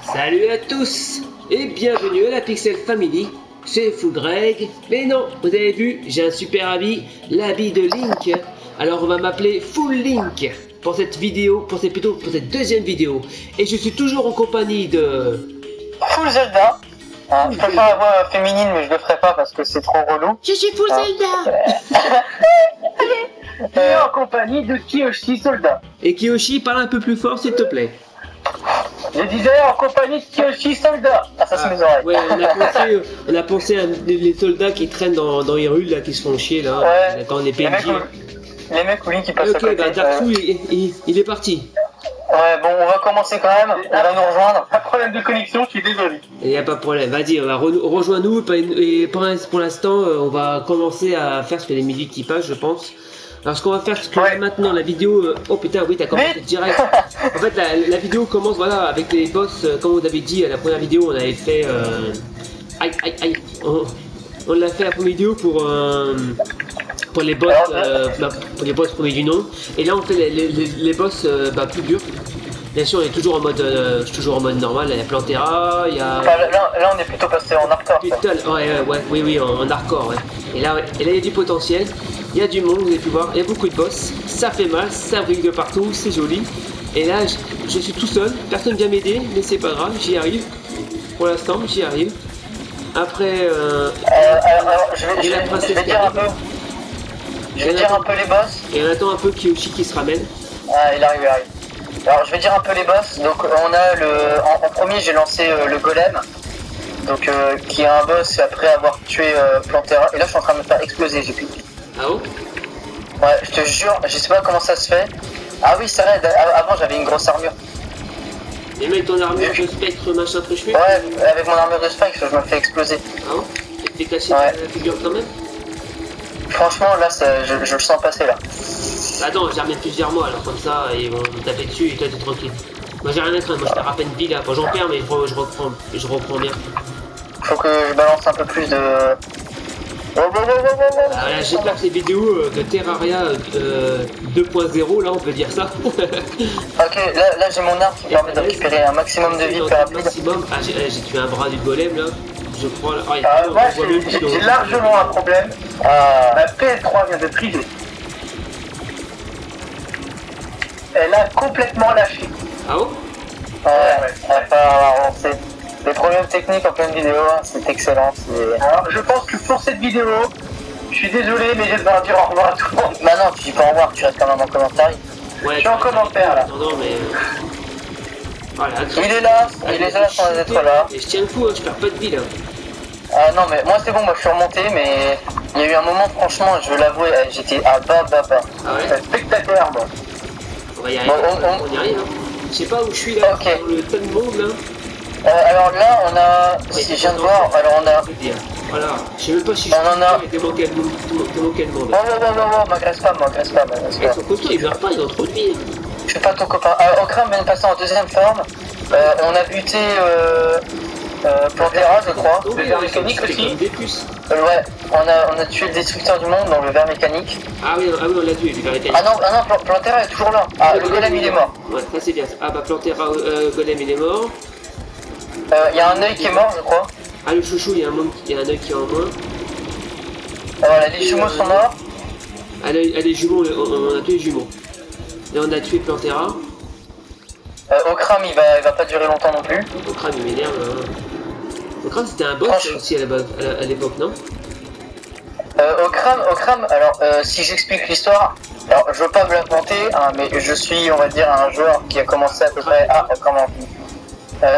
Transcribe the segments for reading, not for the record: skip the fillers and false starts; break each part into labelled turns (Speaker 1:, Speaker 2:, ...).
Speaker 1: Salut à tous et bienvenue à la Pixel Family. C'est Full Greg, mais non, vous avez vu, j'ai un super habit, l'habit de Link. Alors on va m'appeler Full Link pour cette vidéo, pour cette deuxième vidéo. Et je suis toujours en compagnie de
Speaker 2: Full Zelda. Je peux faire la voix féminine, mais je le ferai pas parce que c'est trop relou.
Speaker 3: Je suis Full Zelda.
Speaker 2: Et en compagnie de Kiyoshi Soldat.
Speaker 1: Et Kiyoshi, parle un peu plus fort s'il te plaît.
Speaker 2: Je disais en compagnie de Kiyoshi Soldat. Ah, ça c'est mes oreilles.
Speaker 1: Ouais, on a pensé à les soldats qui traînent dans les rues là, qui se font chier là,
Speaker 2: Ouais.
Speaker 1: quand les PNJ.
Speaker 2: Les mecs ou lui qui passent à
Speaker 1: Ok,
Speaker 2: côté.
Speaker 1: bah Darksou il est parti.
Speaker 2: Ouais, bon, on va commencer quand même. On va nous rejoindre. Pas de problème de connexion, je suis désolé.
Speaker 1: Il n'y a pas de problème, vas-y, rejoins-nous et pour l'instant on va commencer à faire ce que les musiques qui passent, je pense. Alors ce qu'on va faire, c'est que maintenant la vidéo... oh putain, oui, t'as commencé direct. En fait, la vidéo commence, voilà, avec les boss, comme on avait dit, à la première vidéo, on avait fait... Aïe, aïe, aïe. On l'a fait la première vidéo pour les boss, pour les boss premiers du nom. Et là, on fait les boss plus durs. Bien sûr, on est toujours en mode normal. Il y a Plantera, il y a...
Speaker 2: Là, on est plutôt passé en hardcore.
Speaker 1: Putain, oui, en hardcore, ouais. Et là, il y a du potentiel. Il y a du monde, vous avez pu voir, il y a beaucoup de boss, ça fait mal, ça brille de partout, c'est joli. Et là, je suis tout seul, personne vient m'aider, mais c'est pas grave, j'y arrive. Pour l'instant, j'y arrive. Après,
Speaker 2: alors, je vais dire un peu. Je vais dire un peu les boss.
Speaker 1: Et on attend un peu Kiyoshi qui se ramène.
Speaker 2: Ah, il arrive. Alors, je vais dire un peu les boss. Donc, on a en premier, j'ai lancé le golem. Donc, qui est un boss après avoir tué Plantera. Et là, je suis en train de me faire exploser, j'ai plus de vie.
Speaker 1: Ah bon?
Speaker 2: Ouais, je te jure, je sais pas comment ça se fait. Ah oui, ça l'aide. Avant, j'avais une grosse armure.
Speaker 1: Et mec, ton armure de spectre, machin, truc.
Speaker 2: Ouais, avec mon armure de spectre, je me fais exploser.
Speaker 1: Ah bon? Et t'es caché la figure quand même?
Speaker 2: Franchement, là, je le sens passer là.
Speaker 1: Attends, j'y remets plusieurs mois, alors comme ça, ils vont me taper dessus et toi t'es tranquille. Moi j'ai rien à craindre, moi je perds à peine de vie là. Bon, j'en perds, mais je reprends bien.
Speaker 2: Faut que je balance un peu plus de.
Speaker 1: Là, j'espère que ces vidéos de Terraria 2.0, là on peut dire ça.
Speaker 2: Ok, là j'ai mon arme qui permet de récupérer un maximum de vie plus rapide.
Speaker 1: Ah, j'ai tué un bras du golem là, je crois.
Speaker 2: J'ai largement un problème. La PS3 vient de priver. Elle a complètement lâché.
Speaker 1: Ah bon?
Speaker 2: Ouais, on va pas avancer. Les problèmes techniques en pleine vidéo, c'est excellent. Alors, je pense que pour cette vidéo, je suis désolé, mais je vais devoir dire au revoir à tout le monde. Bah non, tu dis pas au revoir, tu restes quand même en commentaire.
Speaker 1: Ouais,
Speaker 2: je suis en commentaire là.
Speaker 1: Non, mais. Voilà,
Speaker 2: il est là sans être là.
Speaker 1: Et je tiens le coup, hein, je perds pas de vie là.
Speaker 2: Ah non, mais moi c'est bon, moi je suis remonté, mais il y a eu un moment, franchement, je veux l'avouer, j'étais à bas.
Speaker 1: Ah ouais?
Speaker 2: Spectateur, moi.
Speaker 1: On va y arriver, on y arrive. Hein. Je sais pas où je suis là, dans le tas de monde là.
Speaker 2: Alors là, on a, si je viens de voir, alors on a...
Speaker 1: Voilà, je sais même pas si je suis dans quel monde.
Speaker 2: Non, m'agresse pas.
Speaker 1: Ils sont costauds, ils meurent pas, ils ont trop de vie.
Speaker 2: Je suis pas ton copain. Okram vient de passer en deuxième forme. On a buté Plantera, je crois. Le ver mécanique aussi. Ouais, on a tué le destructeur du monde, donc le ver mécanique.
Speaker 1: Ah oui, on l'a tué, le ver mécanique.
Speaker 2: Ah non, Plantera est toujours là. Ah, le golem il est mort.
Speaker 1: Ouais, ça c'est bien. Ah bah Plantera, golem il est mort.
Speaker 2: Il y a un œil qui est mort, je crois.
Speaker 1: Ah le chouchou, il y a un œil qui est en moins.
Speaker 2: Voilà, les jumeaux sont morts.
Speaker 1: Ah les jumeaux, on a tué les jumeaux. Là on a tué Plantera.
Speaker 2: Okram il va pas durer longtemps non plus.
Speaker 1: Okram il m'énerve. Okram c'était un boss aussi à l'époque, non?
Speaker 2: Okram, alors si j'explique l'histoire, alors je veux pas me la planter, hein, mais je suis, on va dire, un joueur qui a commencé à peu près...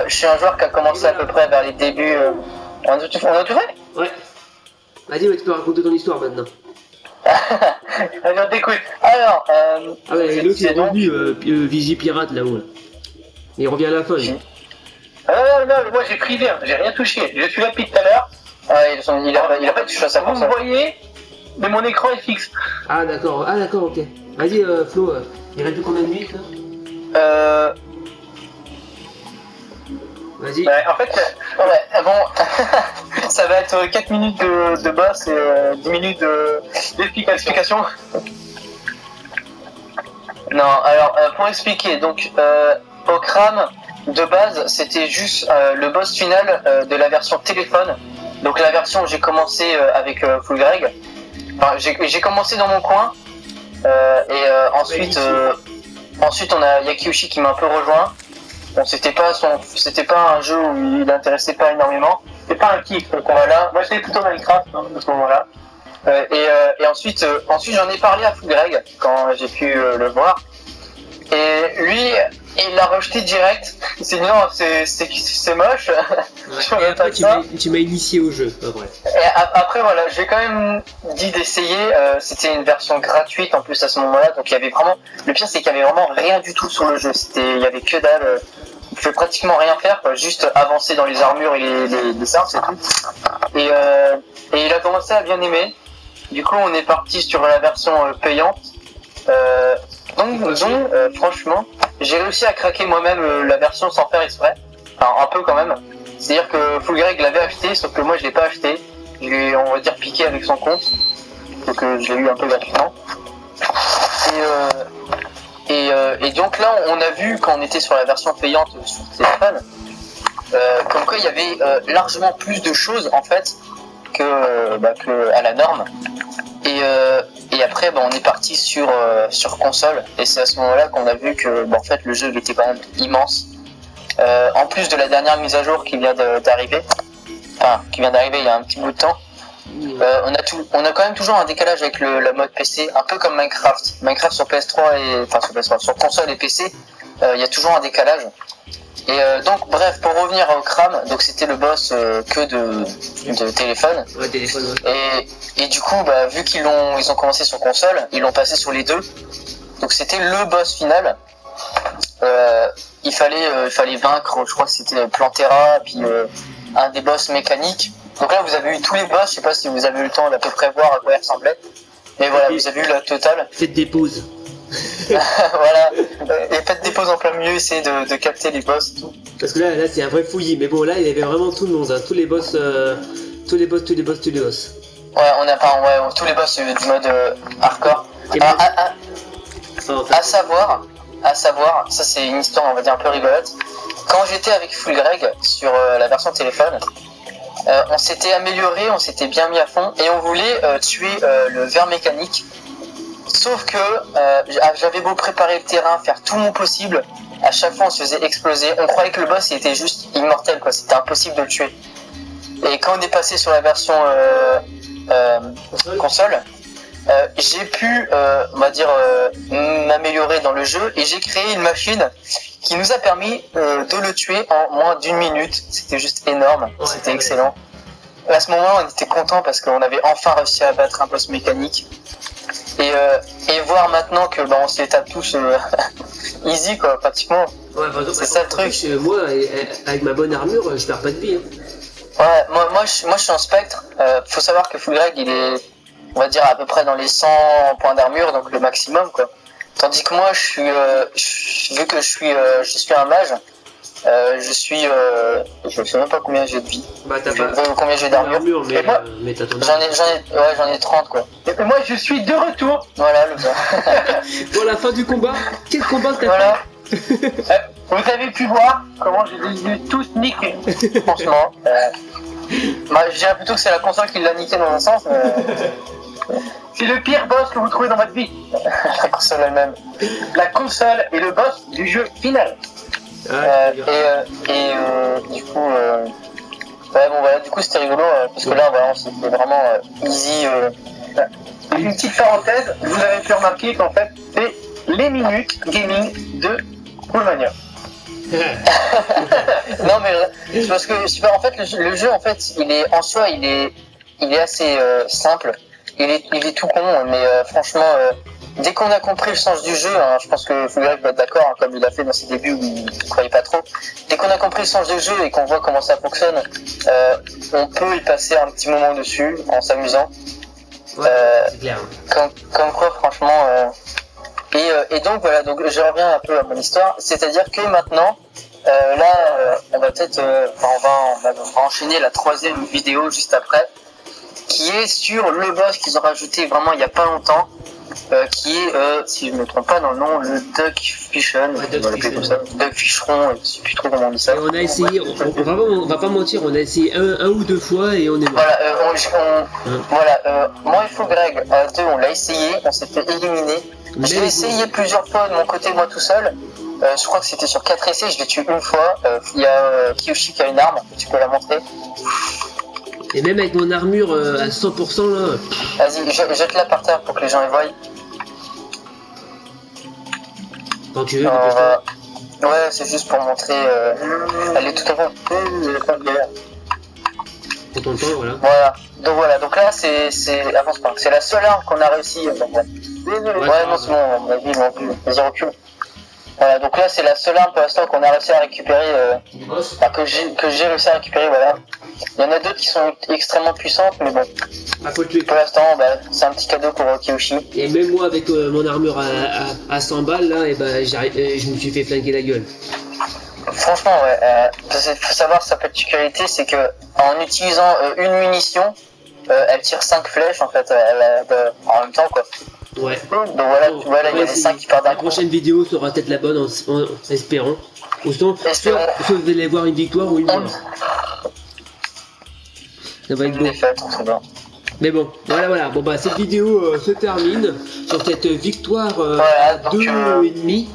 Speaker 2: je suis un joueur qui a commencé à peu près vers les débuts... On a tout fait?
Speaker 1: Ouais. Vas-y, tu peux raconter ton histoire maintenant.
Speaker 2: Alors, écoute. Alors,
Speaker 1: ah ouais, l'autre il est revenu Vigi Pirate là-haut. Là. Il revient à la fin.
Speaker 2: Non, moi j'ai pris vert, j'ai rien touché. Je suis là depuis tout à l'heure. Il a pas touché à sa console. Vous me voyez, mais mon écran est fixe.
Speaker 1: Ah d'accord, ok. Vas-y Flo, il reste plus combien de minutes là? Vas-y.
Speaker 2: Ouais, en fait, bon, ça va être 4 minutes de boss et 10 minutes d'explication. Non, alors, pour expliquer, donc, au crâne, de base, c'était juste le boss final de la version téléphone. Donc la version où j'ai commencé avec Full Greg. Enfin, j'ai commencé dans mon coin. Ensuite, on a Yakiyoshi qui m'a un peu rejoint. Bon, c'était pas un jeu où il n'intéressait pas énormément.
Speaker 3: C'est pas un kiff.
Speaker 2: Voilà.
Speaker 3: Moi, j'étais plutôt Minecraft à ce moment-là.
Speaker 2: Ensuite, j'en ai parlé à Full Greg quand j'ai pu le voir. Et lui, il l'a rejeté direct. Il s'est dit non, c'est moche.
Speaker 1: Ouais, et après, tu m'as initié au jeu, après.
Speaker 2: Et après, voilà, j'ai quand même dit d'essayer. C'était une version gratuite en plus à ce moment-là. Donc il y avait vraiment. Le pire, c'est qu'il y avait vraiment rien du tout sur le jeu. Il y avait que dalle. Il pouvait pratiquement rien faire, quoi. Juste avancer dans les armures et les armes, c'est tout. Et il a commencé à bien aimer. Du coup, on est parti sur la version payante. Franchement, j'ai réussi à craquer moi-même la version sans faire exprès. Enfin, un peu quand même. C'est-à-dire que Full Greg l'avait acheté, sauf que moi je l'ai pas acheté. Je l'ai, on va dire, piqué avec son compte. Donc je l'ai eu un peu gratuitement. Et donc là, on a vu quand on était sur la version payante sur téléphone, comme quoi il y avait largement plus de choses en fait que à la norme. Et après, on est parti sur console. Et c'est à ce moment-là qu'on a vu que, en fait, le jeu il était quand même immense. En plus de la dernière mise à jour qui vient d'arriver, il y a un petit bout de temps. On a quand même toujours un décalage avec la mode PC, un peu comme Minecraft. Minecraft sur PS3 sur console et PC, il y a toujours un décalage. Et donc bref, pour revenir au crâne, donc c'était le boss que de téléphone.
Speaker 1: Ouais, téléphone, ouais.
Speaker 2: Et du coup, vu ils ont commencé sur console, ils l'ont passé sur les deux. Donc c'était le boss final. Il fallait vaincre, je crois que c'était Plantera, puis un des boss mécaniques. Donc là, vous avez eu tous les boss. Je sais pas si vous avez eu le temps d'à peu près voir à quoi ils ressemblaient. Mais voilà, vous avez eu la totale.
Speaker 1: Faites des pauses.
Speaker 2: Voilà, et faites des pauses en plein milieu, essayez de capter les boss et tout.
Speaker 1: Parce que là c'est un vrai fouillis, mais bon, là il y avait vraiment tout le monde, hein. Tous les boss. Ouais,
Speaker 2: on a pas, tous les boss du mode hardcore. À savoir, ça c'est une histoire, on va dire un peu rigolote. Quand j'étais avec Full Greg sur la version téléphone, on s'était amélioré, on s'était bien mis à fond et on voulait tuer le ver mécanique. Sauf que j'avais beau préparer le terrain, faire tout mon possible, à chaque fois on se faisait exploser. On croyait que le boss il était juste immortel, quoi. C'était impossible de le tuer. Et quand on est passé sur la version console, j'ai pu, m'améliorer dans le jeu et j'ai créé une machine qui nous a permis de le tuer en moins d'1 minute. C'était juste énorme, c'était excellent. À ce moment-là, on était content parce qu'on avait enfin réussi à battre un boss mécanique. Et voir maintenant que on se les tape tous easy, quoi, pratiquement.
Speaker 1: Ouais,
Speaker 2: c'est ça le truc.
Speaker 1: Moi, avec ma bonne armure, je perds pas de vie. Hein.
Speaker 2: Ouais, moi je suis en spectre. Faut savoir que Full Greg il est, on va dire, à peu près dans les 100 points d'armure, donc le maximum, quoi. Tandis que moi vu que je suis un mage, je sais même pas combien j'ai de vie. Combien j'ai d'armure.
Speaker 1: Mais t'as ton
Speaker 2: j'en ai 30, quoi.
Speaker 3: Et moi je suis de retour.
Speaker 2: Voilà le gars.
Speaker 1: Pour la fin du combat, quel combat t'as
Speaker 3: fait? Vous avez pu voir comment je les ai tous niqués.
Speaker 2: Franchement, je dirais plutôt que c'est la console qui l'a niqué dans un sens.
Speaker 3: C'est le pire boss que vous trouvez dans votre vie.
Speaker 2: La console elle-même.
Speaker 3: La console est le boss du jeu final.
Speaker 2: Du coup, du coup c'était rigolo parce que là, c'était vraiment easy.
Speaker 3: Une petite parenthèse, vous avez pu remarquer qu'en fait, c'est les minutes gaming de Coolmania.
Speaker 2: Non mais parce que en fait le jeu en fait il est assez simple. Il est tout con, mais franchement. Dès qu'on a compris le sens du jeu, je pense que Full Greg va être d'accord, comme il a fait dans ses débuts où il ne croyait pas trop. Dès qu'on a compris le sens du jeu et qu'on voit comment ça fonctionne, on peut y passer un petit moment dessus en s'amusant.
Speaker 1: C'est clair.
Speaker 2: Comme quoi, franchement. Et donc voilà, donc je reviens un peu à mon histoire, c'est-à-dire que maintenant, on va peut-être, on va enchaîner la 3e vidéo juste après, qui est sur le boss qu'ils ont rajouté vraiment il y a pas longtemps. qui est, si je ne me trompe pas dans le nom, le Duck Fishon, Duck Ficheron, je sais plus trop comment on dit ça.
Speaker 1: Et on a essayé, on va pas mentir, on a essayé un ou deux fois et on est mort.
Speaker 2: Voilà, moi et Fou Greg, à deux, on l'a essayé, on s'est fait éliminer. Je l'ai essayé plusieurs fois de mon côté, moi tout seul. Je crois que c'était sur 4 essais, je l'ai tué une fois. Il y a Kiyoshi qui a une arme, tu peux la montrer.
Speaker 1: Et même avec mon armure à 100% là.
Speaker 2: Vas-y, jette-la par terre pour que les gens les voient.
Speaker 1: Quand tu veux,
Speaker 2: ouais, c'est juste pour montrer. Elle est tout à fait.
Speaker 1: pour ton temps, voilà.
Speaker 2: Voilà, donc là c'est avance pas. C'est la seule arme qu'on a réussi. Ouais, non, c'est bon, vas-y, recule. Voilà, donc là c'est la seule arme pour l'instant qu'on a réussi à récupérer, que j'ai réussi à récupérer, voilà. Il y en a d'autres qui sont extrêmement puissantes, mais bon. Pour l'instant, c'est un petit cadeau pour Kiyoshi.
Speaker 1: Et même moi avec mon armure à 100 balles là, et je me suis fait flinguer la gueule.
Speaker 2: Franchement, ouais. Faut savoir sa particularité, c'est que en utilisant une munition, elle tire 5 flèches en fait, en même temps quoi.
Speaker 1: Ouais.
Speaker 2: Donc voilà, il y a des 5 qui partent d'un coup.
Speaker 1: La prochaine vidéo sera peut-être la bonne en espérant. Ou sinon, soit vous allez voir une victoire ou une mort. Ça va être beau. Mais bon, voilà. Bon bah cette vidéo se termine sur cette victoire à 2,5.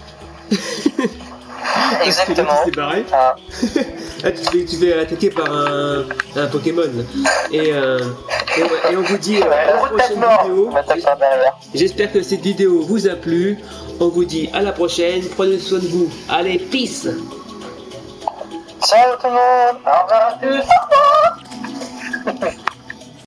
Speaker 2: Exactement.
Speaker 1: C'est barré. Tu fais attaquer par un Pokémon. Et on vous dit à la prochaine vidéo. J'espère que cette vidéo vous a plu. On vous dit à la prochaine. Prenez soin de vous. Allez, peace.
Speaker 2: Ciao tout le monde. Au revoir à tous.